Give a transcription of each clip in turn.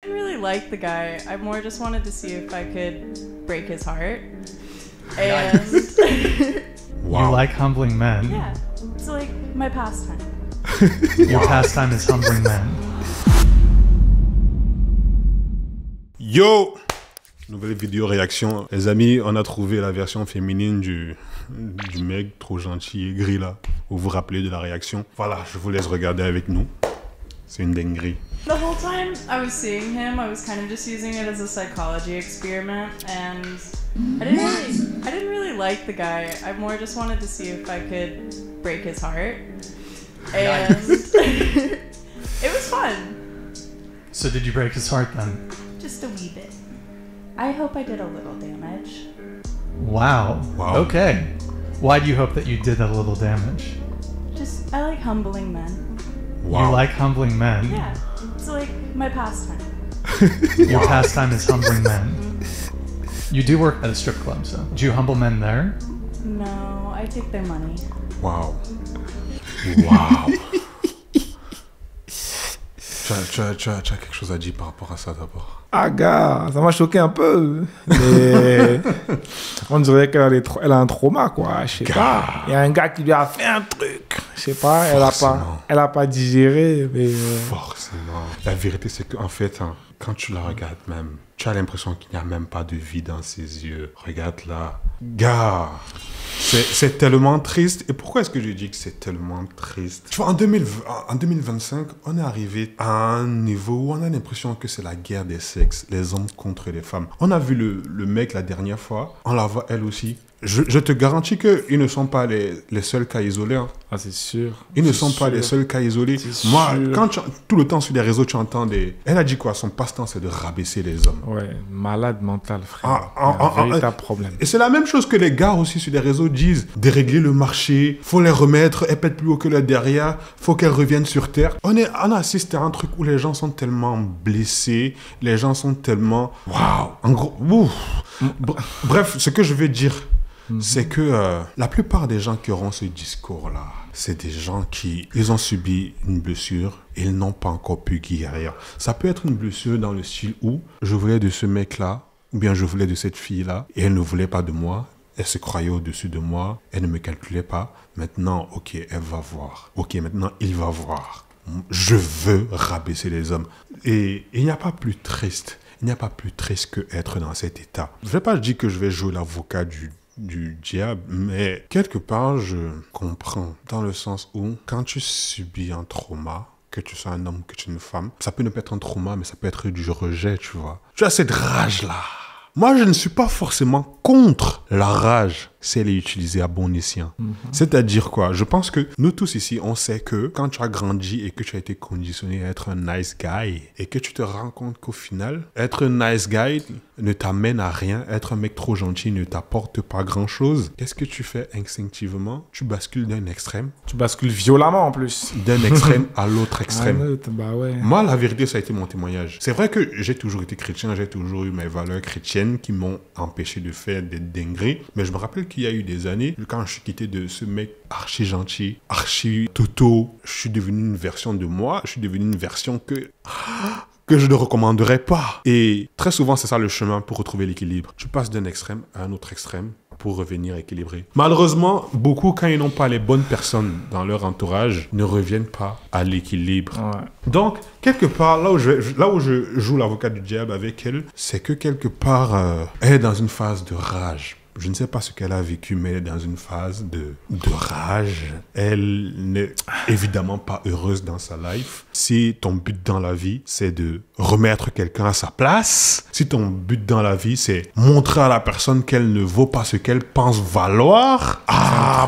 didn't really like the guy. I more just wanted to see if I could break his heart. And Wow. You like humbling men. yeah, it's like my pastime. Your pastime is humbling men. Yo! Nouvelle vidéo réaction. Les amis, on a trouvé la version féminine du mec trop gentil et gris là. Vous vous rappelez de la réaction? Voilà, je vous laisse regarder avec nous. C'est une dinguerie. The whole time I was seeing him, I was kind of just using it as a psychology experiment, and I didn't really like the guy. I more just wanted to see if I could break his heart. And it was fun. So did you break his heart then? Just a wee bit. I hope I did a little damage. Wow. Wow. Okay. Why do you hope that you did a little damage? Just, I like humbling men. Wow. You like humbling men. Yeah, it's like my pastime. Your pastime is humbling men. You do work at a strip club, so do you humble men there? No, I take their money. Wow. Wow. Tu as quelque chose à dire par rapport à ça d'abord? Ah gars, ça m'a choqué un peu. Mais on dirait qu'elle a un trauma, quoi. Je sais pas. Il y a un gars qui lui a fait un truc. Je sais pas, elle a pas digéré. Mais Forcément. La vérité, c'est qu'en fait, hein, quand tu la regardes même, tu as l'impression qu'il n'y a même pas de vie dans ses yeux. Regarde là. Gars, c'est tellement triste. Et pourquoi est-ce que je dis que c'est tellement triste? Tu vois, en 2025, on est arrivé à un niveau où on a l'impression que c'est la guerre des sexes, les hommes contre les femmes. On a vu le mec la dernière fois, on la voit elle aussi. Je te garantis qu'ils ne sont pas les seuls cas isolés. Hein. ah, c'est sûr. Ils ne sont pas les seuls cas isolés. Moi, quand tout le temps sur les réseaux, tu entends des... Elle a dit quoi? Son passe-temps, c'est de rabaisser les hommes. Ouais, malade mental, frère. Un véritable problème. Et c'est la même chose que les gars aussi sur les réseaux disent. Dérégler le marché, faut les remettre, elles pètent plus haut que le derrière, faut qu'elles reviennent sur terre. On assiste à un truc où les gens sont tellement blessés, les gens sont tellement... Waouh! En gros, ouf. Bref, ce que je veux dire... c'est que la plupart des gens qui auront ce discours-là, c'est des gens ils ont subi une blessure et ils n'ont pas encore pu guérir. Ça peut être une blessure dans le style où je voulais de ce mec-là, ou bien je voulais de cette fille-là, et elle ne voulait pas de moi, elle se croyait au-dessus de moi, elle ne me calculait pas. Maintenant, ok, elle va voir. Ok, maintenant, il va voir. Je veux rabaisser les hommes. Et il n'y a pas plus triste. Il n'y a pas plus triste que être dans cet état. Je ne vais pas dire que je vais jouer l'avocat du diable, mais quelque part, je comprends dans le sens où quand tu subis un trauma, que tu sois un homme, que tu sois une femme, ça peut ne pas être un trauma, mais ça peut être du rejet, tu vois. Tu as cette rage-là. Moi, je ne suis pas forcément contre la rage si elle est utilisée à bon escient. C'est-à-dire quoi? Je pense que nous tous ici, on sait que quand tu as grandi et que tu as été conditionné à être un nice guy et que tu te rends compte qu'au final, être un nice guy ne t'amène à rien, être un mec trop gentil ne t'apporte pas grand-chose. Qu'est-ce que tu fais instinctivement? Tu bascules d'un extrême. Tu bascules violemment en plus. D'un extrême à l'autre extrême. Bah ouais. Moi, la vérité, ça a été mon témoignage. C'est vrai que j'ai toujours été chrétien, j'ai toujours eu mes valeurs chrétiennes qui m'ont empêché de faire des dingueries. Mais je me rappelle qu'il y a eu des années, quand je suis quitté de ce mec archi gentil, archi toto, je suis devenu une version de moi, je suis devenu une version que je ne recommanderais pas. Et très souvent, c'est ça le chemin pour retrouver l'équilibre. Tu passes d'un extrême à un autre extrême pour revenir équilibré. Malheureusement, beaucoup, quand ils n'ont pas les bonnes personnes dans leur entourage, ne reviennent pas à l'équilibre. Ouais. Donc, quelque part, là où je joue l'avocat du diable avec elle, c'est que quelque part, elle est dans une phase de rage. Je ne sais pas ce qu'elle a vécu, mais elle est dans une phase de rage. Elle n'est évidemment pas heureuse dans sa life. Si ton but dans la vie, c'est de remettre quelqu'un à sa place, si ton but dans la vie, c'est montrer à la personne qu'elle ne vaut pas ce qu'elle pense valoir,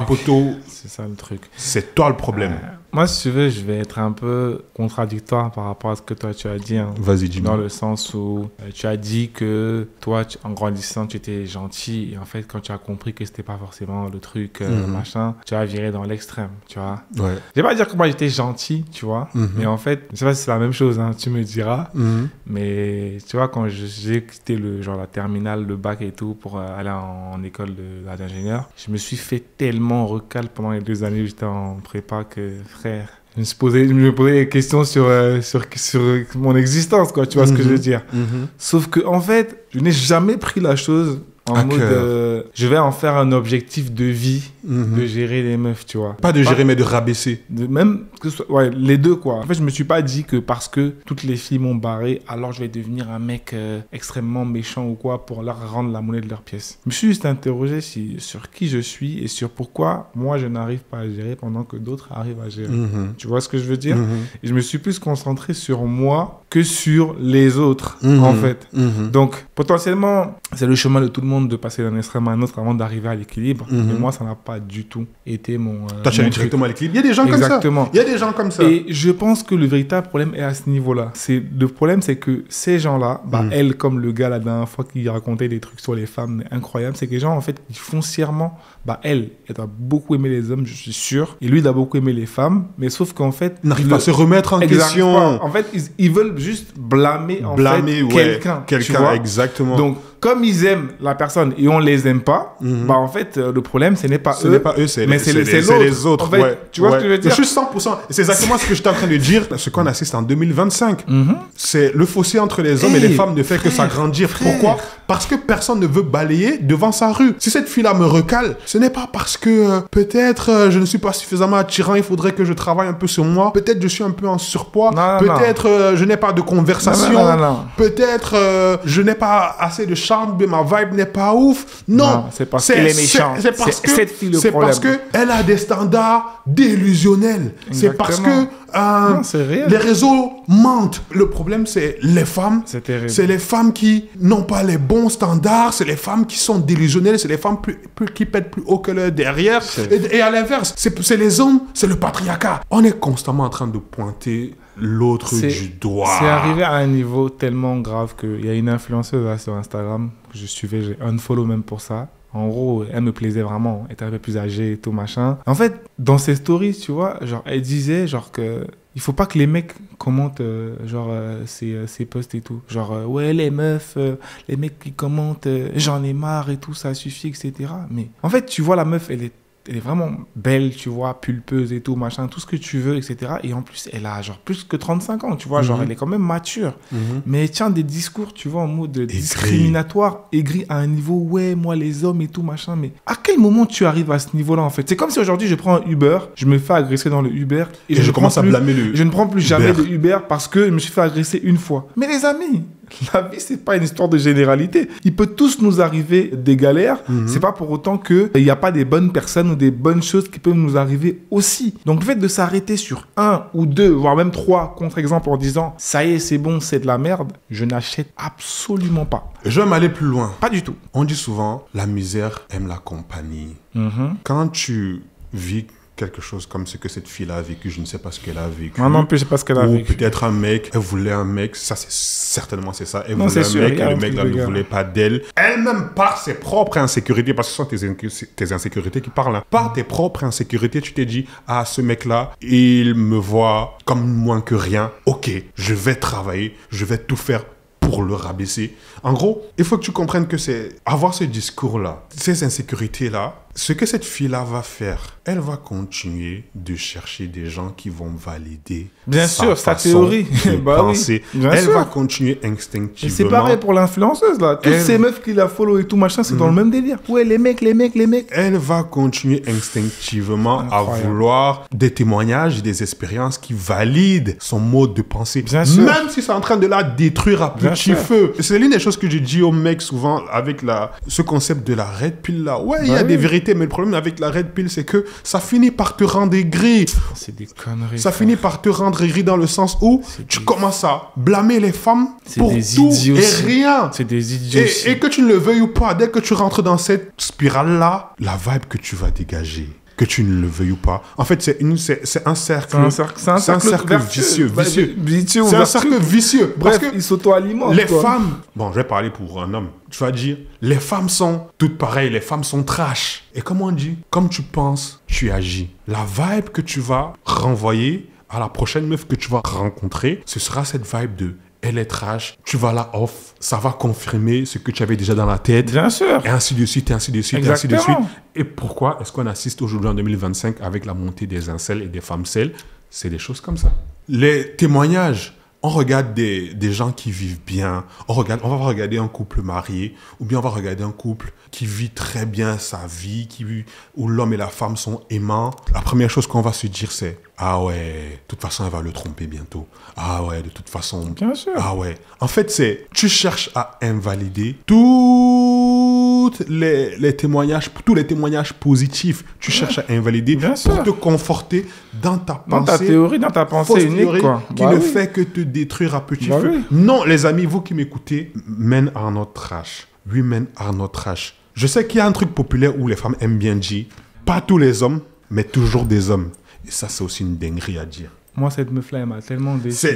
poteau, C'est ça le truc. c'est toi le problème. Moi, si tu veux, je vais être un peu contradictoire par rapport à ce que toi tu as dit. Hein. Vas-y, dis-moi. Dans le sens où tu as dit que toi, en grandissant, tu étais gentil. Et en fait, quand tu as compris que c'était pas forcément le truc, machin, tu as viré dans l'extrême, tu vois. Ouais. Je vais pas dire que moi j'étais gentil, tu vois. Mais en fait, je sais pas si c'est la même chose, hein, tu me diras. Mais tu vois, quand j'ai quitté la terminale, le bac et tout pour aller en école d'ingénieur, je me suis fait tellement recal pendant les 2 années où j'étais en prépa que frère, je me posais des questions sur mon existence, quoi. Tu vois ce que je veux dire. Sauf que, en fait, je n'ai jamais pris la chose en mode je vais en faire un objectif de vie de gérer les meufs, tu vois. Pas de gérer, mais de rabaisser. Même que ce soit, ouais, les deux, quoi. En fait, je me suis pas dit que parce que toutes les filles m'ont barré, alors je vais devenir un mec extrêmement méchant ou quoi pour leur rendre la monnaie de leur pièce. Je me suis juste interrogé sur qui je suis et sur pourquoi moi je n'arrive pas à gérer pendant que d'autres arrivent à gérer. Tu vois ce que je veux dire? Et je me suis plus concentré sur moi que sur les autres, en fait. Donc, potentiellement, c'est le chemin de tout le monde de passer d'un extrême à un autre avant d'arriver à l'équilibre. Mais moi, ça n'a pas du tout été mon... T'as cherché directement à l'équilibre. Il y a des gens Exactement. comme ça. Il y a des gens comme ça. Et je pense que le véritable problème est à ce niveau-là. Le problème, c'est que ces gens-là, elle, comme le gars la dernière fois qui racontait des trucs sur les femmes incroyables, c'est que les gens, en fait, qui foncièrement, elle doit beaucoup aimer les hommes, je suis sûr. Et lui, il a beaucoup aimé les femmes. Mais sauf qu'en fait... Il n'arrive pas à se remettre en question. En fait, ils veulent juste blâmer quelqu'un. Quelqu'un, exactement. Donc, comme ils aiment la personne et on les aime pas, en fait, le problème, ce n'est pas eux. Ce n'est pas eux, c'est les autres. En fait, tu vois ce que je veux dire? Je suis 100%. C'est exactement ce que j'étais en train de dire. Ce qu'on assiste en 2025, c'est le fossé entre les hommes et les femmes ne fait que s'agrandir. Pourquoi? Parce que personne ne veut balayer devant sa rue. Si cette fille-là me recale, ce n'est pas parce que peut-être je ne suis pas suffisamment attirant, il faudrait que je travaille un peu sur moi. Peut-être je suis un peu en surpoids. Peut-être je n'ai pas de conversation. Peut-être je n'ai pas assez de charme, mais ma vibe n'est pas ouf. Non, c'est parce qu'elle est méchante. C'est parce qu'elle a des standards délusionnels. C'est parce que les réseaux mentent. Le problème, c'est les femmes. C'est les femmes qui n'ont pas les bons standards. C'est les femmes qui sont délusionnelles. C'est les femmes qui pètent plus haut que leur derrière. Et à l'inverse, c'est les hommes, c'est le patriarcat. On est constamment en train de pointer l'autre du doigt. C'est arrivé à un niveau tellement grave qu'il y a une influenceuse là, sur Instagram que je suivais, j'ai unfollow même pour ça. En gros, elle me plaisait vraiment, elle était un peu plus âgée et tout machin. En fait, dans ses stories, tu vois, genre, elle disait genre que il faut pas que les mecs commentent ses posts et tout. Genre, ouais, les meufs, les mecs qui commentent, j'en ai marre et tout, ça suffit, etc. Mais en fait, tu vois, la meuf, elle est vraiment belle, tu vois, pulpeuse et tout, machin, tout ce que tu veux, etc. Et en plus, elle a genre plus que 35 ans, tu vois, genre elle est quand même mature. Mais elle tient des discours, tu vois, en mode discriminatoire, aigri à un niveau, ouais, moi les hommes et tout, machin. Mais à quel moment tu arrives à ce niveau-là, en fait? C'est comme si aujourd'hui, je prends un Uber, je me fais agresser dans le Uber et je commence à blâmer je ne prends plus jamais de Uber parce que je me suis fait agresser une fois. Mais les amis, la vie, c'est pas une histoire de généralité. Il peut tous nous arriver des galères. C'est pas pour autant qu'il n'y a pas des bonnes personnes ou des bonnes choses qui peuvent nous arriver aussi. Donc, le fait de s'arrêter sur un ou deux, voire même trois contre-exemples en disant « ça y est, c'est bon, c'est de la merde », je n'achète absolument pas. Je vais m'aller plus loin. Pas du tout. On dit souvent « la misère aime la compagnie ». Quand tu vis quelque chose comme ce que cette fille a vécu, je ne sais pas ce qu'elle a vécu. Non plus, je sais pas ce qu'elle a vécu. Ou peut-être un mec, elle voulait un mec, ça c'est certainement c'est ça, elle voulait un mec et le mec là ne voulait pas d'elle. Elle-même par ses propres insécurités, parce que ce sont tes insécurités qui parlent, hein. Par tes propres insécurités, tu t'es dit, ah ce mec là, il me voit comme moins que rien, ok, je vais travailler, je vais tout faire pour le rabaisser. En gros, il faut que tu comprennes que c'est avoir ce discours-là, ces insécurités-là, ce que cette fille-là va faire, elle va continuer de chercher des gens qui vont valider sa théorie de penser. Oui, elle va continuer instinctivement. Et c'est pareil pour l'influenceuse, là. Toutes ces meufs qui la follow et tout machin, c'est dans le même délire. Ouais, les mecs. Elle va continuer instinctivement à vouloir des témoignages, des expériences qui valident son mode de pensée. Bien sûr. Même si c'est en train de la détruire à petit feu. C'est l'une des choses que je dis aux mecs souvent avec ce concept de la red pill là. Ouais, il y a des vérités, mais le problème avec la red pill, c'est que ça finit par te rendre aigri. C'est des conneries. Ça finit par te rendre aigri dans le sens où tu commences à blâmer les femmes pour tout et rien. C'est des idiots. Et que tu ne le veuilles ou pas, dès que tu rentres dans cette spirale-là, la vibe que tu vas dégager, que tu ne le veuilles ou pas. En fait, c'est un cercle. C'est un cercle vicieux. C'est un cercle vicieux. Bref, parce que ils s'auto-alimentent. Les femmes... Bon, je vais parler pour un homme. Tu vas dire, les femmes sont toutes pareilles. Les femmes sont trash. Et comme on dit, comme tu penses, tu agis. La vibe que tu vas renvoyer à la prochaine meuf que tu vas rencontrer, ce sera cette vibe de... Elle est trash, tu vas la off, ça va confirmer ce que tu avais déjà dans la tête. Bien sûr. Et ainsi de suite, et ainsi de suite, Exactement. et ainsi de suite. Et pourquoi est-ce qu'on assiste aujourd'hui en 2025 avec la montée des incels et des femmes-celles? C'est des choses comme ça. Les témoignages, on regarde des gens qui vivent bien, on va regarder un couple marié, ou bien on va regarder un couple qui vit très bien sa vie, où l'homme et la femme sont aimants. La première chose qu'on va se dire, c'est « Ah ouais, de toute façon, elle va le tromper bientôt. Ah ouais, de toute façon... » Bien sûr. Ah ouais. En fait, tu cherches à invalider tous les témoignages positifs. Tu cherches à invalider Bien pour sûr. te conforter dans ta pensée. Dans ta théorie, dans ta pensée fausse unique, théorie quoi. qui Bah ne oui. fait que te détruire à petit Bah feu. oui. Non, les amis, vous qui m'écoutez, men are not trash. Women are not trash. Je sais qu'il y a un truc populaire où les femmes aiment bien dire, pas tous les hommes, mais toujours des hommes. Et ça, c'est aussi une dinguerie à dire. Moi, cette meuf-là, elle m'a tellement déçu.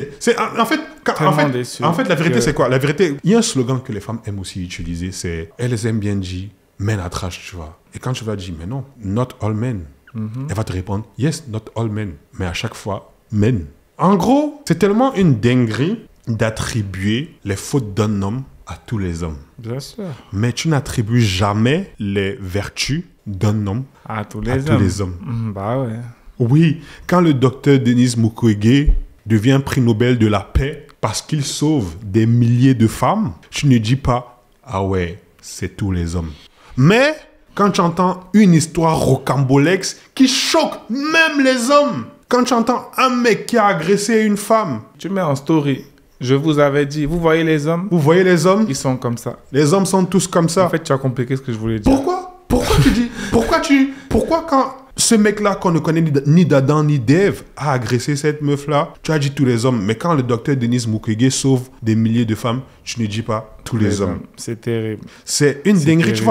En fait, la vérité, c'est quoi? La vérité, il y a un slogan que les femmes aiment aussi utiliser, c'est elles aiment bien dire men are trash, tu vois. Et quand tu vas dire, mais non, not all men, elle va te répondre, yes, not all men. Mais à chaque fois, men. En gros, c'est tellement une dinguerie d'attribuer les fautes d'un homme à tous les hommes. Bien sûr. Mais tu n'attribues jamais les vertus d'un homme À tous à les tous hommes. les hommes. Bah ouais. Oui, quand le docteur Denis Mukwege devient prix Nobel de la paix parce qu'il sauve des milliers de femmes, tu ne dis pas « Ah ouais, c'est tous les hommes ». Mais quand tu entends une histoire rocambolesque qui choque même les hommes, quand tu entends un mec qui a agressé une femme, Tu mets en story. Je vous avais dit, vous voyez les hommes, vous voyez les hommes, ils sont comme ça. les hommes sont tous comme ça. En fait, tu as compliqué ce que je voulais dire. Pourquoi quand ce mec-là qu'on ne connaît ni d'Adam ni d'Ève a agressé cette meuf-là, tu as dit tous les hommes, mais quand le docteur Denis Mukwege sauve des milliers de femmes, tu ne dis pas tous les hommes. C'est terrible. C'est une dinguerie. terrible. Tu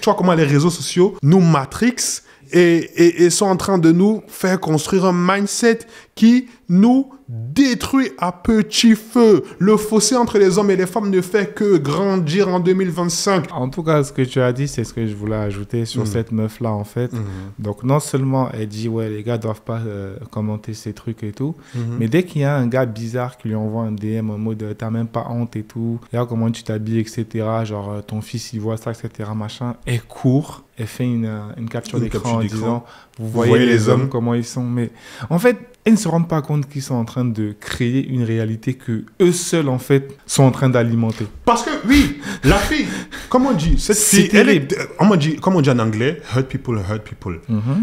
vois comment les réseaux sociaux nous matrixent et sont en train de nous faire construire un mindset qui nous détruit à petit feu. Le fossé entre les hommes et les femmes ne fait que grandir en 2025. En tout cas, ce que tu as dit, c'est ce que je voulais ajouter sur cette meuf-là, en fait. Donc, non seulement elle dit, ouais, les gars doivent pas commenter ces trucs et tout, mais dès qu'il y a un gars bizarre qui lui envoie un DM en mode, t'as même pas honte et tout, regarde comment tu t'habilles, etc., genre, ton fils, il voit ça, etc., machin, elle court, elle fait une capture Une d'écran capture en d'écran. disant, vous voyez les hommes, comment ils sont. Mais en fait, ils ne se rendent pas compte qu'ils sont en train de créer une réalité que eux seuls, en fait, sont en train d'alimenter. Parce que, oui, la fille, comme on dit, cette C'est fille, terrible. comme on dit en anglais, hurt people hurt people.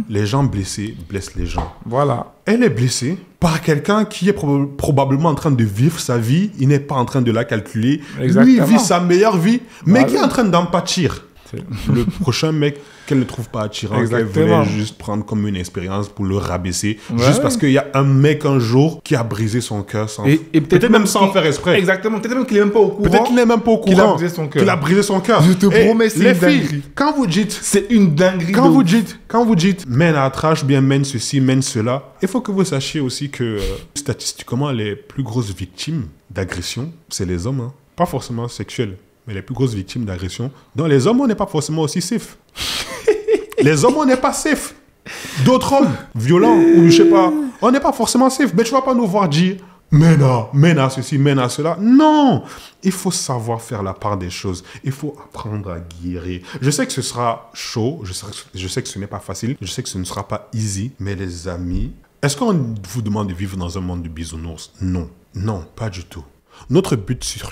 Les gens blessés blessent les gens. Voilà. Elle est blessée par quelqu'un qui est probablement en train de vivre sa vie. Il n'est pas en train de la calculer. Exactement. Lui, il vit sa meilleure vie, mais Voilà. qui est en train d'en pâtir. C'est- Le prochain mec qu'elle ne trouve pas attirant, qu'elle Exactement. voulait juste prendre comme une expérience pour le rabaisser, Ouais, juste ouais. parce qu'il y a un mec un jour qui a brisé son cœur sans... Et peut-être même sans qu'il- faire exprès. Exactement. Peut-être même qu'il est même pas au courant. Peut-être qu'il n'est même pas au courant qu'il a brisé son cœur. qu'il a brisé son cœur. Je te Et promets, c'est les une filles, dinguerie. quand vous dites... C'est une dinguerie. Quand de vous ouf. dites mène à trash, bien mène ceci, mène cela, il faut que vous sachiez aussi que statistiquement, les plus grosses victimes d'agression, c'est les hommes. Hein. Pas forcément sexuelles, mais les plus grosses victimes d'agression. Dans les hommes, on n'est pas forcément aussi safe. Les hommes, on n'est pas safe. D'autres hommes violents, ou je sais pas, on n'est pas forcément safe. Mais tu vas pas nous voir dire mène à ceci, mène à cela. Non! Il faut savoir faire la part des choses. Il faut apprendre à guérir. Je sais que ce sera chaud. Je sais que ce n'est pas facile. Je sais que ce ne sera pas easy. Mais les amis, est-ce qu'on vous demande de vivre dans un monde de bisounours? Non. Non, pas du tout. Notre but sur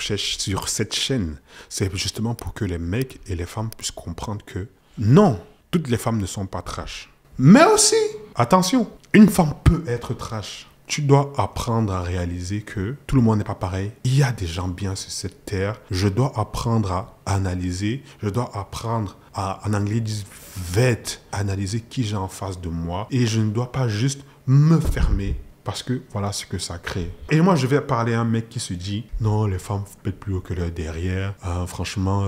cette chaîne, c'est justement pour que les mecs et les femmes puissent comprendre que non, toutes les femmes ne sont pas trash. Mais aussi, attention, une femme peut être trash. Tu dois apprendre à réaliser que tout le monde n'est pas pareil. Il y a des gens bien sur cette terre. Je dois apprendre à analyser. Je dois apprendre à, en anglais, ils disent vet, analyser qui j'ai en face de moi. Et je ne dois pas juste me fermer. Parce que voilà ce que ça crée. Et moi, je vais parler à un mec qui se dit « Non, les femmes pètent plus haut que leur derrière. Franchement,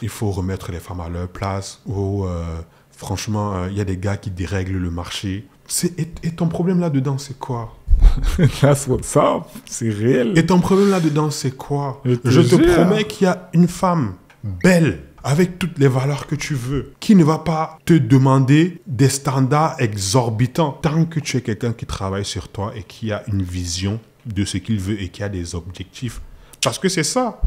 il faut remettre les femmes à leur place. » Ou franchement, il y a des gars qui dérèglent le marché. Et ton problème là-dedans, c'est quoi? That's what's up. C'est réel. Et ton problème là-dedans, c'est quoi? Je te Je te jure. promets qu'il y a une femme belle, avec toutes les valeurs que tu veux, qui ne va pas te demander des standards exorbitants tant que tu es quelqu'un qui travaille sur toi et qui a une vision de ce qu'il veut et qui a des objectifs. Parce que c'est ça.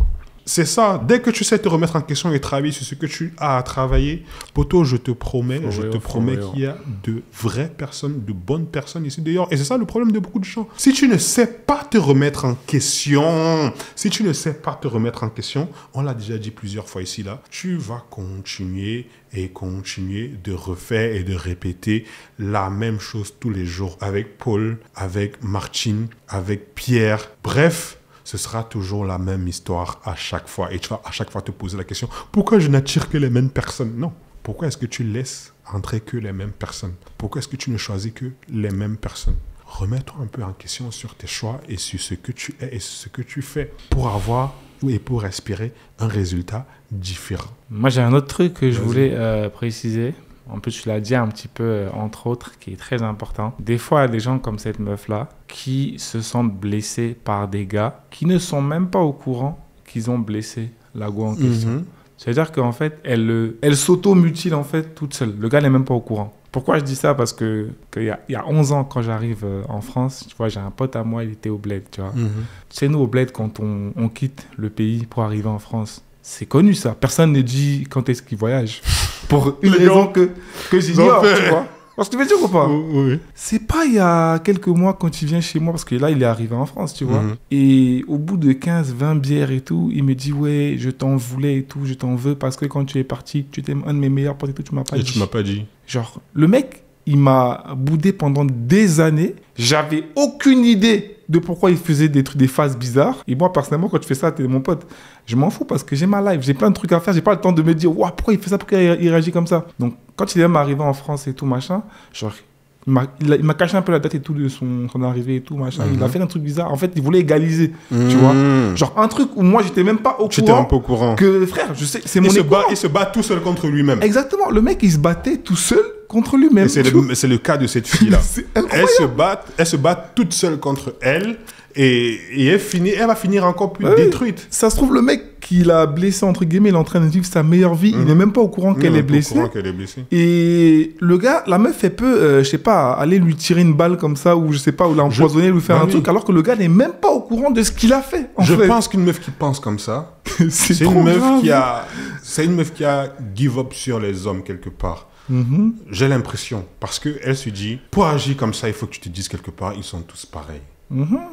C'est ça. Dès que tu sais te remettre en question et travailler sur ce que tu as à travailler, poto, je te promets qu'il y a de vraies personnes, de bonnes personnes ici dehors. Et c'est ça le problème de beaucoup de gens. Si tu ne sais pas te remettre en question, on l'a déjà dit plusieurs fois ici, là, tu vas continuer de refaire et de répéter la même chose tous les jours avec Paul, avec Martine, avec Pierre. Bref, ce sera toujours la même histoire à chaque fois. Et tu vas à chaque fois te poser la question, pourquoi je n'attire que les mêmes personnes? Non. Pourquoi est-ce que tu laisses entrer que les mêmes personnes? Pourquoi est-ce que tu ne choisis que les mêmes personnes? Remets-toi un peu en question sur tes choix et sur ce que tu es et sur ce que tu fais pour avoir et pour espérer un résultat différent. Moi, j'ai un autre truc que je voulais préciser. En plus, tu l'as dit un petit peu, entre autres, qui est très important. Des fois, il y a des gens comme cette meuf-là qui se sentent blessés par des gars qui ne sont même pas au courant qu'ils ont blessé la go en question. C'est-à-dire qu'en fait, elle s'auto-mutile en fait toute seule. Le gars n'est même pas au courant. Pourquoi je dis ça? Parce qu'il y a 11 ans, quand j'arrive en France, tu vois, j'ai un pote à moi, il était au bled, tu vois. Tu sais, nous, au bled, quand on quitte le pays pour arriver en France, c'est connu ça. Personne ne dit quand est-ce qu'il voyage. Pour une raison que j'ignore, tu vois. Parce que tu veux dire ou pas? Oui. C'est pas il y a quelques mois quand il vient chez moi, parce que là, il est arrivé en France, tu vois. Et au bout de 15-20 bières et tout, il me dit, ouais, je t'en voulais et tout, je t'en veux parce que quand tu es parti, tu étais un de mes meilleurs potes et tout, tu m'as pas dit. Tu m'as pas dit. Genre, le mec, il m'a boudé pendant des années. J'avais aucune idée de pourquoi il faisait des phases bizarres. Et moi, personnellement, quand tu fais ça, t'es mon pote. Je m'en fous parce que j'ai ma life. J'ai plein de trucs à faire. J'ai pas le temps de me dire, waouh, pourquoi il fait ça, pourquoi il réagit comme ça. Donc, quand il est même arrivé en France et tout, machin, genre, il m'a caché un peu la date et tout de son arrivée et tout, machin. Il a fait un truc bizarre. En fait, il voulait égaliser, tu vois. Genre, un truc où moi, j'étais même pas au J'étais un peu au courant. Que, frère, je sais, c'est mon Il se bat tout seul contre lui-même. Exactement. Le mec, il se battait tout seul contre lui-même. C'est le cas de cette fille-là. Elle se bat toute seule contre elle. Et elle va finir encore plus détruite. Ça se trouve, le mec qui l'a blessé, entre guillemets, il est en train de vivre sa meilleure vie. Il n'est même pas au courant qu'elle est blessée. Et le gars, la meuf, elle peut, je sais pas, aller lui tirer une balle comme ça, ou je sais pas, ou l'empoisonner, lui faire un truc, alors que le gars n'est même pas au courant de ce qu'il a fait. Je pense qu'une meuf qui pense comme ça, c'est une meuf qui a give up sur les hommes quelque part. J'ai l'impression. Parce qu'elle se dit, pour agir comme ça, il faut que tu te dises quelque part, ils sont tous pareils.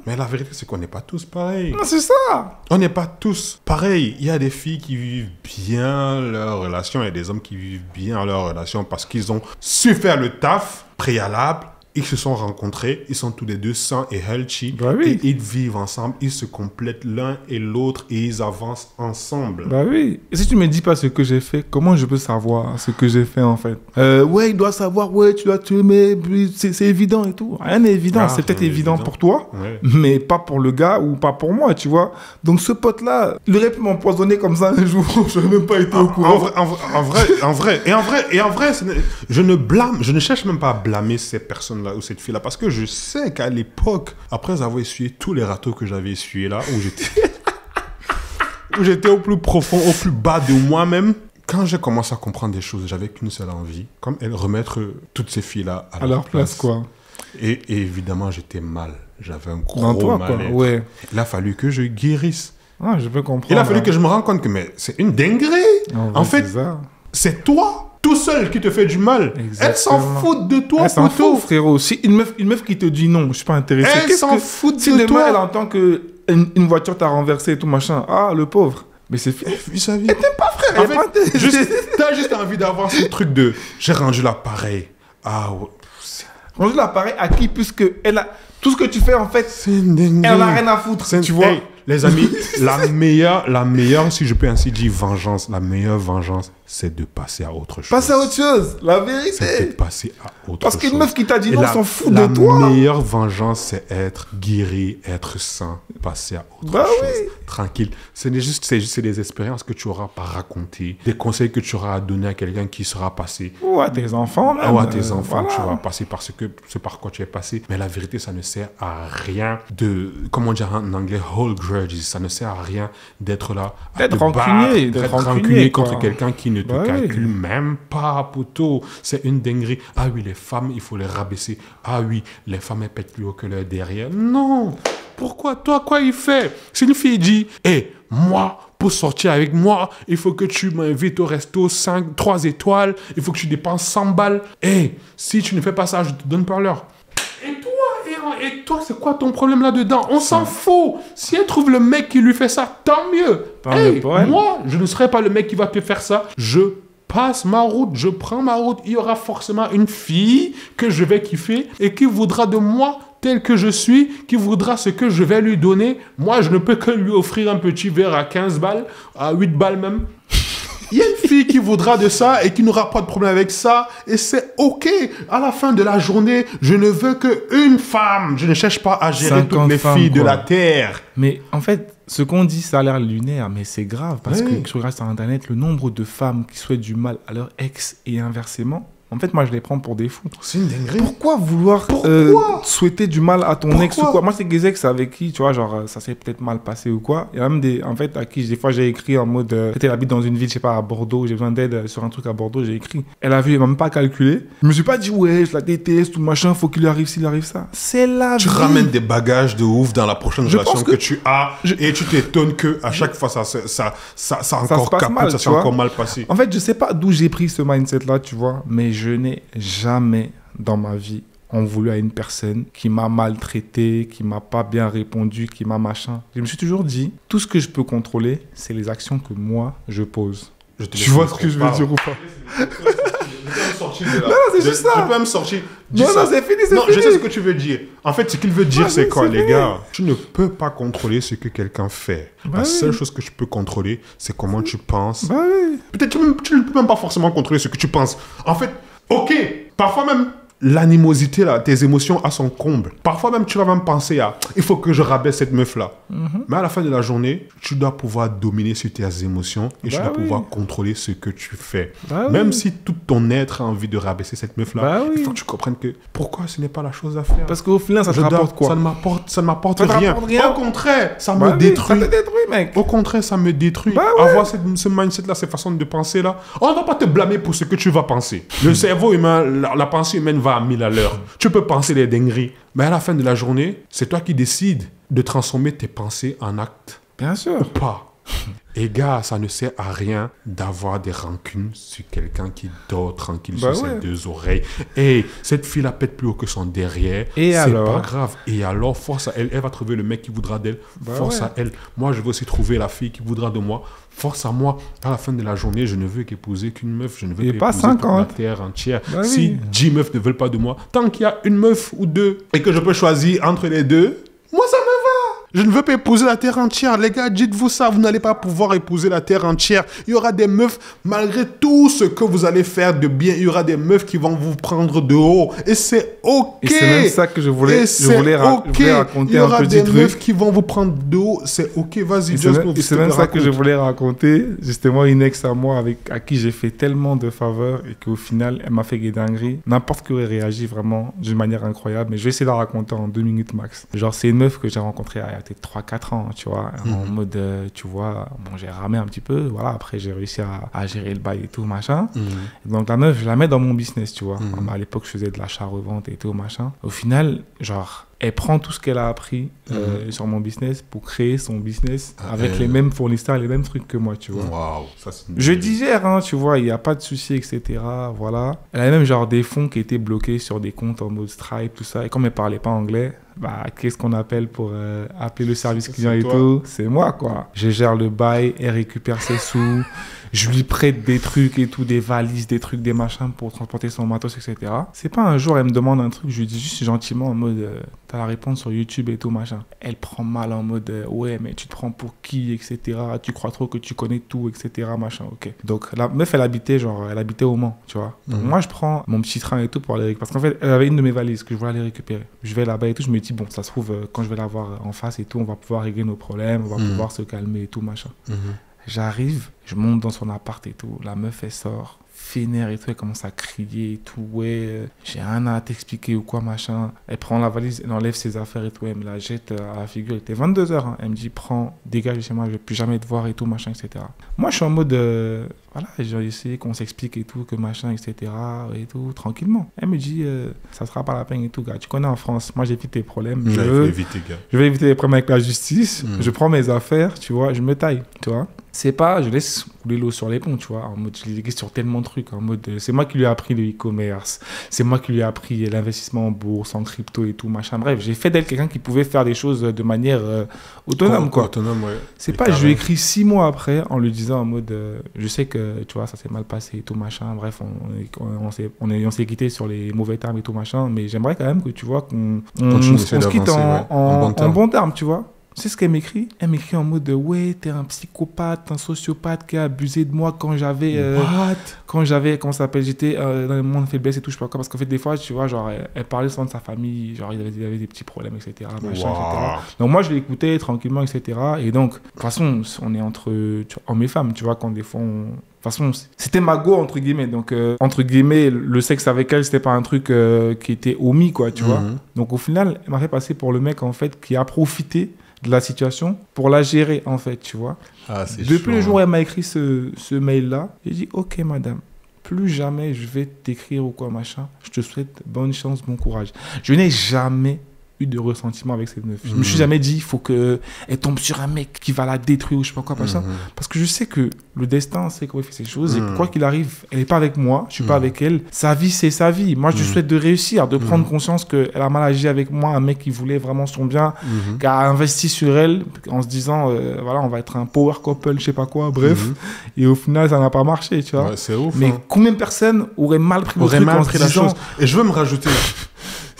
Mais la vérité, c'est qu'on n'est pas tous pareils. Non, c'est ça. On n'est pas tous pareils. Il y a des filles qui vivent bien leur relation et des hommes qui vivent bien leur relation parce qu'ils ont su faire le taf préalable. Ils se sont rencontrés, ils sont tous les deux sains et healthy. Bah oui. Et ils vivent ensemble, ils se complètent l'un et l'autre et ils avancent ensemble. Bah oui. Et si tu me dis pas ce que j'ai fait, comment je peux savoir ce que j'ai fait en fait? Ouais, il doit savoir, ouais, tu dois te aimer, c'est évident et tout. Rien n'est évident, c'est peut-être évident pour toi, mais pas pour le gars ou pas pour moi, tu vois. Donc ce pote-là, il aurait pu m'empoisonner comme ça un jour, je n'aurais même pas été au courant. En vrai, je ne cherche même pas à blâmer ces personnes-là ou cette fille-là, parce que je sais qu'à l'époque, après avoir essuyé tous les râteaux que j'avais essuyés là, où j'étais au plus profond, au plus bas de moi-même, quand j'ai commencé à comprendre des choses, j'avais qu'une seule envie, comme elle, remettre toutes ces filles-là à leur place, quoi. Et évidemment, j'étais mal. J'avais un gros mal-être. Ouais. Il a fallu que je guérisse. Ah, je peux comprendre. Il a fallu que je me rende compte que c'est une dinguerie. En fait, c'est toi tout seul qui te fait du mal. Exactement. Elle s'en fout de toi. Elle s'en fout, frérot. Si une meuf qui te dit non, je suis pas intéressé. Elle s'en fout de toi. Si demain elle entend que une voiture t'a renversé et tout machin, ah le pauvre. Mais c'est fini. Elle t'aime pas, frère. En fait, t'as juste envie d'avoir ce truc de j'ai rendu l'appareil. Ah ouais. Rendu l'appareil à qui, puisque elle a tout ce que tu fais en fait. Elle n'a rien à foutre. Tu vois. Hey, les amis, la meilleure, si je peux ainsi dire, vengeance, la meilleure vengeance, c'est de passer à autre chose. Passer à autre chose, la vérité. C'est de passer à autre chose. Parce qu'une meuf qui t'a dit non, s'en fout de toi. La meilleure vengeance, c'est être guéri, être sain, passer à autre chose. Oui. Tranquille. C'est des expériences que tu auras à raconter, des conseils que tu auras à donner à quelqu'un qui sera passé. Ou à tes enfants, même. Ou à tes enfants, tu vas passer par ce par quoi tu es passé. Mais la vérité, ça ne sert à rien de, comment dire en anglais, hold grudges. Ça ne sert à rien d'être là, d'être rancunier contre quelqu'un qui ne te calcule même pas, poteau. C'est une dinguerie. Ah oui, les femmes, il faut les rabaisser. Ah oui, les femmes, elles pètent plus haut que leur derrière. Non. Pourquoi? Toi, quoi il fait? Si une fille dit, moi, pour sortir avec moi, il faut que tu m'invites au resto 3 étoiles, il faut que tu dépenses 100 balles. Hey, si tu ne fais pas ça, je te donne par l'heure. Et toi, c'est quoi ton problème là-dedans? On s'en fout. Si elle trouve le mec qui lui fait ça, tant mieux. Hey, moi, je ne serai pas le mec qui va te faire ça. Je passe ma route, je prends ma route. Il y aura forcément une fille que je vais kiffer et qui voudra de moi tel que je suis, qui voudra ce que je vais lui donner. Moi, je ne peux que lui offrir un petit verre à 15 balles, à 8 balles même. Il y a une fille qui voudra de ça et qui n'aura pas de problème avec ça. Et c'est OK. À la fin de la journée, je ne veux qu'une femme. Je ne cherche pas à gérer toutes les filles de la terre. Mais en fait, ce qu'on dit, ça a l'air lunaire, mais c'est grave. Parce que je regarde sur Internet, le nombre de femmes qui souhaitent du mal à leur ex et inversement, en fait, moi, je les prends pour des fous. C'est une dinguerie. Pourquoi vouloir souhaiter du mal à ton ex ou quoi? Moi, c'est des ex avec qui, tu vois, genre, ça s'est peut-être mal passé ou quoi. Il y a même des, en fait, à qui, des fois, j'ai écrit en mode, peut-être elle habite dans une ville, je sais pas, à Bordeaux, j'ai besoin d'aide sur un truc à Bordeaux, j'ai écrit. Elle a vu, elle m'a même pas calculé. Je me suis pas dit, ouais, je la déteste, tout machin, faut qu'il lui arrive s'il arrive ça. C'est la vie. Tu ramènes des bagages de ouf dans la prochaine relation que tu as et tu t'étonnes que à chaque fois, ça encore capote, ça s'est encore mal passé. En fait, je sais pas d'où j'ai pris ce mindset-là, tu vois, mais je n'ai jamais dans ma vie en voulu à une personne qui m'a maltraité, qui m'a pas bien répondu, qui m'a machin. Je me suis toujours dit, tout ce que je peux contrôler, c'est les actions que moi, je pose. Tu vois ce que je veux dire ou pas? Non, c'est juste ça. Tu peux me sortir. Non, c'est fini, c'est fini. Je sais ce que tu veux dire. En fait, ce qu'il veut dire, c'est quoi, les gars? Tu ne peux pas contrôler ce que quelqu'un fait. La seule chose que tu peux contrôler, c'est comment tu penses. Peut-être que tu ne peux même pas forcément contrôler ce que tu penses. En fait, OK, parfois même, l'animosité, là, tes émotions à son comble. Parfois même, tu vas même penser à « il faut que je rabaisse cette meuf-là ». Mais à la fin de la journée, tu dois pouvoir dominer sur tes émotions et tu dois pouvoir contrôler ce que tu fais. Même si tout ton être a envie de rabaisser cette meuf-là, il faut que tu comprennes que pourquoi ce n'est pas la chose à faire. Parce qu'au final, ça te rapporte quoi? Ça ne m'apporte rien. Au contraire, ça me détruit. Ça te détruit, mec. Au contraire, ça me détruit. Avoir ce mindset-là, cette façon de penser-là, on ne va pas te blâmer pour ce que tu vas penser. Le cerveau humain, la pensée humaine va à 1000 à l'heure. Tu peux penser des dingueries, mais à la fin de la journée, c'est toi qui décides de transformer tes pensées en actes. Bien sûr. Ou pas. Et gars, ça ne sert à rien d'avoir des rancunes sur quelqu'un qui dort tranquille sur ses deux oreilles. Et cette fille-là pète plus haut que son derrière. Et c'est alors? pas grave. Et alors, force à elle. Elle va trouver le mec qui voudra d'elle. Force à elle. Moi, je veux aussi trouver la fille qui voudra de moi. Force à moi. À la fin de la journée, je ne veux qu'épouser qu'une meuf. Je ne veux qu'épouser toute la terre entière. Si 10 meufs ne veulent pas de moi, tant qu'il y a une meuf ou deux et que je peux choisir entre les deux, moi, ça me va. Je ne veux pas épouser la terre entière. Les gars, dites-vous ça, vous n'allez pas pouvoir épouser la terre entière. Il y aura des meufs, malgré tout ce que vous allez faire de bien, il y aura des meufs qui vont vous prendre de haut. Et c'est OK. Et c'est même ça que je voulais raconter un petit truc. Il y aura des meufs qui vont vous prendre de haut. C'est OK, vas-y. C'est même ça que je voulais raconter. Justement, une ex à moi à qui j'ai fait tellement de faveurs et qu'au final, elle m'a fait des dingueries. N'importe qui aurait réagi vraiment d'une manière incroyable. Mais je vais essayer de la raconter en 2 minutes max. Genre, c'est une meuf que j'ai rencontrée à peut-être 3-4 ans, tu vois, en mode, tu vois, bon, j'ai ramé un petit peu, voilà, après j'ai réussi à gérer le bail et tout, machin. Et donc la meuf, je la mets dans mon business, tu vois. À l'époque, je faisais de l'achat-revente et tout, machin. Au final, genre, elle prend tout ce qu'elle a appris sur mon business pour créer son business avec les mêmes fournisseurs, les mêmes trucs que moi, tu vois. Waouh, ça c'est une je digère, hein, tu vois, il n'y a pas de souci, etc. Voilà. Elle avait même genre des fonds qui étaient bloqués sur des comptes en mode Stripe, tout ça. Et comme elle ne parlait pas anglais, bah, qu'est-ce qu'on appelle pour appeler le service client et tout? C'est moi, quoi. Je gère le bail, elle récupère ses sous. Je lui prête des trucs et tout, des valises, des trucs, des machins pour transporter son matos, etc. C'est pas un jour, elle me demande un truc, je lui dis juste gentiment en mode, t'as la réponse sur YouTube et tout, machin. Elle prend mal en mode, ouais, mais tu te prends pour qui, etc. Tu crois trop que tu connais tout, etc. Machin, ok. Donc la meuf, elle habitait au Mans, tu vois. Donc, moi, je prends mon petit train et tout pour aller récupérer. Parce qu'en fait, elle avait une de mes valises que je voulais aller récupérer. Je vais là-bas et tout, je me dis, bon, ça se trouve, quand je vais la voir en face et tout, on va pouvoir régler nos problèmes, on va pouvoir se calmer et tout, machin. J'arrive, Je monte dans son appart et tout. La meuf, elle sort. Vénère et tout, elle commence à crier et tout, ouais, j'ai rien à t'expliquer ou quoi, machin. Elle prend la valise, elle enlève ses affaires et tout, elle me la jette à la figure. Il était 22h, hein. Elle me dit, prends, dégage de chez moi, je vais plus jamais te voir et tout, machin, etc. Moi, je suis en mode, voilà, j'ai essayé qu'on s'explique et tout, que machin, etc. et tout, tranquillement. Elle me dit, ça sera pas la peine et tout, gars. Tu connais en France, moi, j'évite tes problèmes. Je vais éviter les problèmes avec la justice. Je prends mes affaires, tu vois, je me taille, tu vois. C'est pas, je laisse couler l'eau sur les ponts, tu vois, en mode, je l'ai sur tellement de trucs, en mode, c'est moi qui lui ai appris le e-commerce, c'est moi qui lui ai appris l'investissement en bourse, en crypto et tout, machin, bref, j'ai fait d'elle quelqu'un qui pouvait faire des choses de manière autonome, quoi. Autonome, ouais. C'est pas, je lui ai écrit 6 mois après, en lui disant en mode, je sais que, tu vois, ça s'est mal passé et tout, machin, bref, on s'est quitté sur les mauvais termes et tout, machin, mais j'aimerais quand même que, tu vois, qu'on se quitte en bon terme, tu vois. C'est ce qu'elle m'écrit. Elle m'écrit en mode ouais, t'es un psychopathe, un sociopathe qui a abusé de moi quand j'avais. Comment ça s'appelle, j'étais dans le monde faiblesse et tout, je sais pas quoi. Parce qu'en fait, des fois, tu vois, genre, elle parlait souvent de sa famille, genre, il avait des petits problèmes, etc. Machin, etc. Donc, moi, je l'écoutais tranquillement, etc. Et donc, de toute façon, on est entre hommes et femmes, tu vois, quand des fois, de toute façon, c'était ma go, entre guillemets. Donc, entre guillemets, le sexe avec elle, c'était pas un truc qui était omis, quoi, tu vois. Donc, au final, elle m'a fait passer pour le mec, en fait, qui a profité de la situation pour la gérer, en fait, tu vois. Depuis le jour où elle m'a écrit ce mail-là, j'ai dit, ok, madame, plus jamais je vais t'écrire ou quoi, machin. Je te souhaite bonne chance, bon courage. Je n'ai jamais eu de ressentiment avec cette meuf. Je me suis jamais dit, il faut qu'elle tombe sur un mec qui va la détruire ou je sais pas quoi, machin. Parce que je sais que le destin sait comment il fait ces choses. Et quoi qu'il arrive, elle n'est pas avec moi, je suis pas avec elle. Sa vie, c'est sa vie. Moi, je lui souhaite de réussir, de prendre conscience qu'elle a mal agi avec moi, un mec qui voulait vraiment son bien, qui a investi sur elle en se disant, voilà, on va être un power couple, je sais pas quoi, bref. Et au final, ça n'a pas marché, tu vois. Ouais, c'est ouf. Mais combien de personnes auraient mal pris le truc en se disant... Et je veux me rajouter...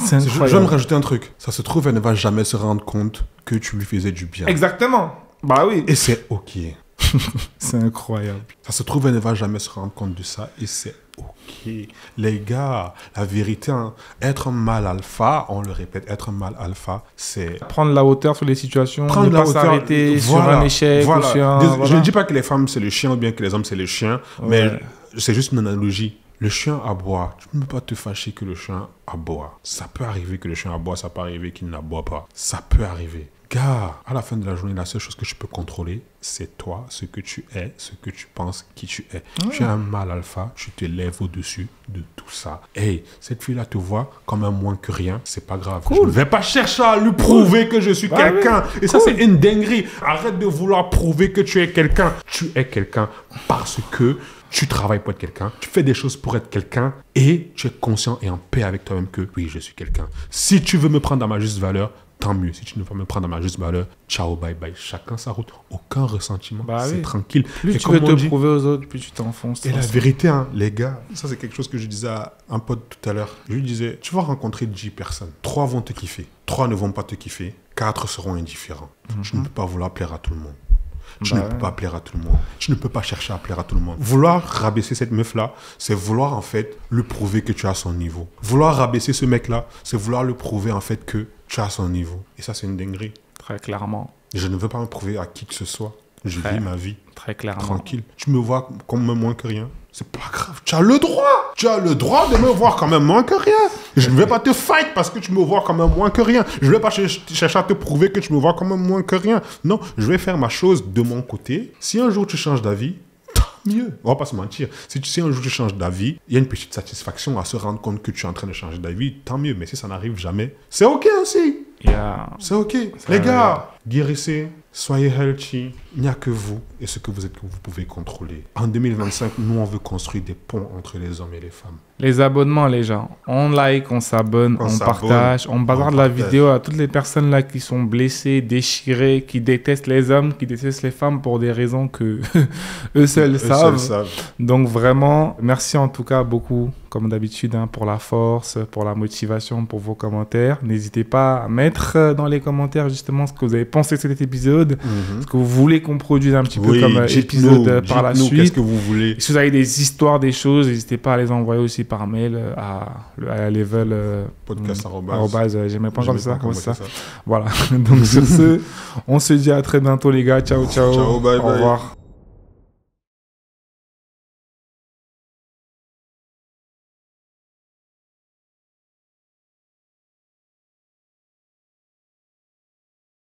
Je vais me rajouter un truc. Ça se trouve, elle ne va jamais se rendre compte que tu lui faisais du bien. Exactement. Bah oui. Et c'est ok. C'est incroyable. Ça se trouve, elle ne va jamais se rendre compte de ça. Et c'est ok. Les gars, la vérité, hein, être un mâle alpha, on le répète, être un mâle alpha, c'est... Prendre la hauteur sur les situations, ne pas s'arrêter sur un échec. Voilà. Ou sur voilà. Je ne dis pas que les femmes, c'est le chien ou bien que les hommes, c'est le chien. Ouais. Mais c'est juste une analogie. Le chien aboie. Tu ne peux pas te fâcher que le chien aboie. Ça peut arriver que le chien aboie, ça peut arriver qu'il n'aboie pas. Ça peut arriver. Gars, à la fin de la journée, la seule chose que je peux contrôler, c'est toi, ce que tu es, ce que tu penses, qui tu es. Tu es un mâle alpha, tu te lèves au-dessus de tout ça. Hey, cette fille-là te voit comme un moins que rien, c'est pas grave. Je ne vais pas chercher à lui prouver que je suis quelqu'un. Oui. Et ça, c'est une dinguerie. Arrête de vouloir prouver que tu es quelqu'un. Tu es quelqu'un parce que tu travailles pour être quelqu'un, tu fais des choses pour être quelqu'un et tu es conscient et en paix avec toi-même que oui, je suis quelqu'un. Si tu veux me prendre à ma juste valeur, tant mieux. Si tu ne veux pas me prendre à ma juste valeur, ciao, bye bye. Chacun sa route. Aucun ressentiment. C'est tranquille. Plus tu veux te prouver aux autres, plus tu t'enfonces. Et la vérité, hein, les gars, ça c'est quelque chose que je disais à un pote tout à l'heure. Je lui disais, tu vas rencontrer 10 personnes. 3 vont te kiffer. 3 ne vont pas te kiffer. 4 seront indifférents. Je ne peux pas vouloir plaire à tout le monde. Je ne peux pas plaire à tout le monde. Je ne peux pas chercher à plaire à tout le monde. Vouloir rabaisser cette meuf-là, c'est vouloir en fait lui prouver que tu as son niveau. Vouloir rabaisser ce mec-là, c'est vouloir lui prouver en fait que tu as son niveau. Et ça, c'est une dinguerie. Très clairement. Je ne veux pas me prouver à qui que ce soit. Je vis ma vie. Très clairement. Tranquille. Tu me vois comme moins que rien. C'est pas grave. Tu as le droit. Tu as le droit de me voir comme un moins que rien. Je ne vais pas te fight parce que tu me vois comme un moins que rien. Je ne vais pas chercher à te prouver que tu me vois comme un moins que rien. Non, je vais faire ma chose de mon côté. Si un jour tu changes d'avis, tant mieux. On va pas se mentir. Si un jour tu changes d'avis, il y a une petite satisfaction à se rendre compte que tu es en train de changer d'avis, tant mieux. Mais si ça n'arrive jamais, c'est ok aussi. C'est ok. Les gars, guérissez, soyez healthy. Il n'y a que vous et ce que vous êtes que vous pouvez contrôler. En 2025, nous, on veut construire des ponts entre les hommes et les femmes. Les abonnements, les gens. On like, on s'abonne, on partage, on bazarde la vidéo à toutes les personnes là qui sont blessées, déchirées, qui détestent les hommes, qui détestent les femmes pour des raisons que eux seuls savent. Donc vraiment, merci en tout cas beaucoup, comme d'habitude, hein, pour la force, pour la motivation, pour vos commentaires. N'hésitez pas à mettre dans les commentaires justement ce que vous avez pensé de cet épisode, ce que vous voulez qu'on produise un petit peu comme épisode par la suite. Qu'est-ce que vous voulez. Si vous avez des histoires, des choses, n'hésitez pas à les envoyer aussi par mail à level podcast j'aimais pas encore ça, comme ça. Voilà. Donc sur ce, on se dit à très bientôt les gars. Ciao, ciao. Ciao, bye, Au revoir.